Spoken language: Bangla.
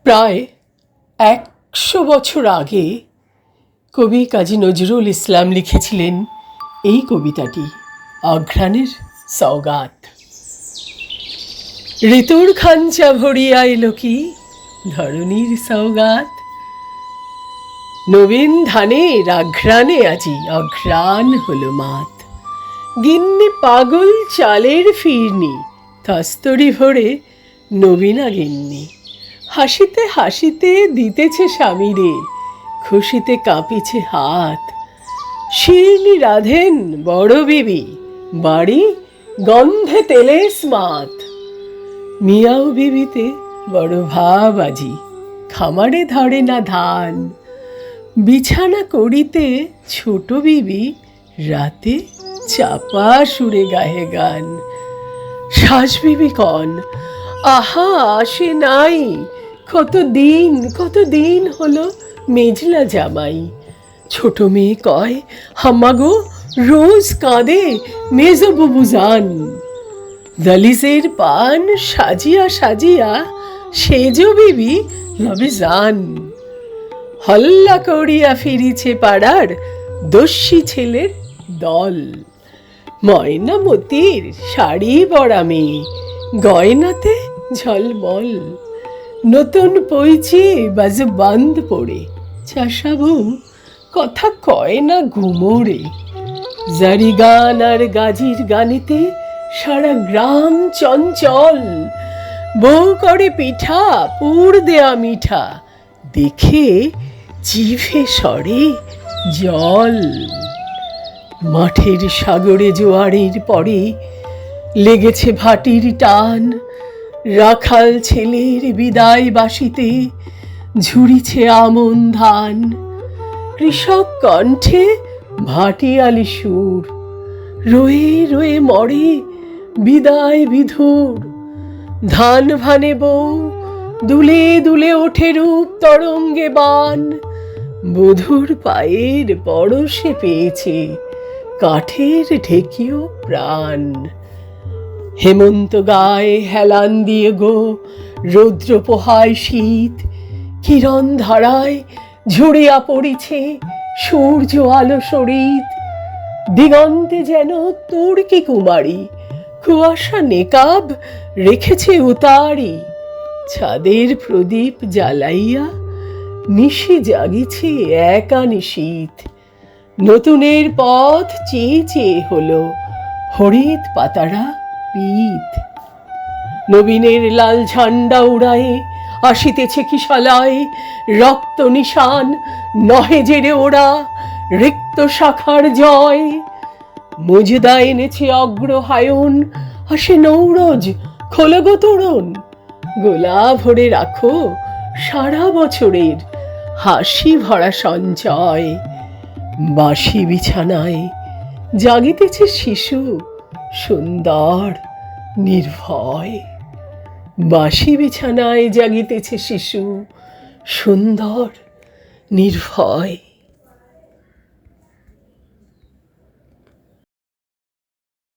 প্রায় 100 বছর আগে কবি কাজী নজরুল ইসলাম লিখেছিলেন এই কবিতাটি, অঘ্রাণের সওগাত। ঋতুর খাঞ্চা ভরিয়া এলো কি ধরণীর সওগাত, নবীন ধানের আঘ্রাণে আজি অঘ্রাণ হলো মাত। গিন্নি পাগল চালের ফিরনি, তস্তরি ভরে নবীনা গিন্নি। হাসিতে হাসিতে দিতেছে স্বামীরে, খুশিতে কাঁপিছে হাত। শিরনি রাধেন বড় বিবি, বাড়ি গন্ধে তেলে স্মাত। মিয়াও বিবিতে বড় ভাব আজি, খামারে ধরে না ধান। বিছানা করিতে ছোট বিবি, রাতে চাপা সুরে গাহে গান। শ্বাস বিবি কন, আহা আসে নাই, কতদিন হলো মেজলা জামাই। ছোট মেয়ে কয়, হাম্মাগো রোজ কাঁদে মেজ বুবু যান। দলিসের পান সাজিয়া সাজিয়া সেজ বিবি লবে যান। হল্লা করিয়া ফিরিছে পাড়ার দস্যি ছেলের দল। ময়নামতির শাড়ি পরা মেয়ে, গয়নাতে ঝলমল। নতুন পইচি বাজে বান্ধ পড়ে, চাষাবু কথা কয় না ঘুমোরে। জারি গান আর গাজির গানেতে সারা গ্রাম চঞ্চল। বউ করে পিঠা পুর দেয়া মিঠা, দেখে জিভে সরে জল। মাঠের সাগরে জোয়ারের পরে লেগেছে ভাটির টান। রাখাল ছেলের বিদায় বাসিতে ঝুরিছে আমন ধান। কৃষক কণ্ঠে ভাটিয়ালি সুর, রয়ে রয়ে মরে বিদায় বিধুর। ধান ভানে বউ দুলে দুলে ওঠে রূপ তরঙ্গে বান। বধূর পায়ের পরশে পেয়েছে কাঠের ঢেকিও প্রাণ। হেমন্ত গায়ে হেলান দিয়ে গো রৌদ্র পোহায় শীত। কিরণ ধারায় ঝরিয়া পড়িছে সূর্য আলো শরীত। দিগন্তে যেন তুর্কি কুমারী, কুয়াশা নেকাব রেখেছে উতারি। ছাদের প্রদীপ জ্বালাইয়া নিশি জাগিছে একা নিশীথ। নতুনের পথ চেয়ে চেয়ে হলো হরিৎ পাতারা পিত। নবীনের লাল ঝান্ডা উড়ায়ে আসিতেছে কিশালায়। রক্ত নিশান নহে জেরে ওরা রিক্ত শাখার জয়। মুজদা এনেছে অগ্রহায়ণ, আসে নৌরজ খোলো গো তোরণ। গোলা ভরে রাখো সারা বছরের হাসি ভরা সঞ্চয়। বাসি বিছানায় জাগিতেছে শিশু সুন্দর নির্ভয়। বাসি বিছানায় জাগিতেছে শিশু সুন্দর নির্ভয়।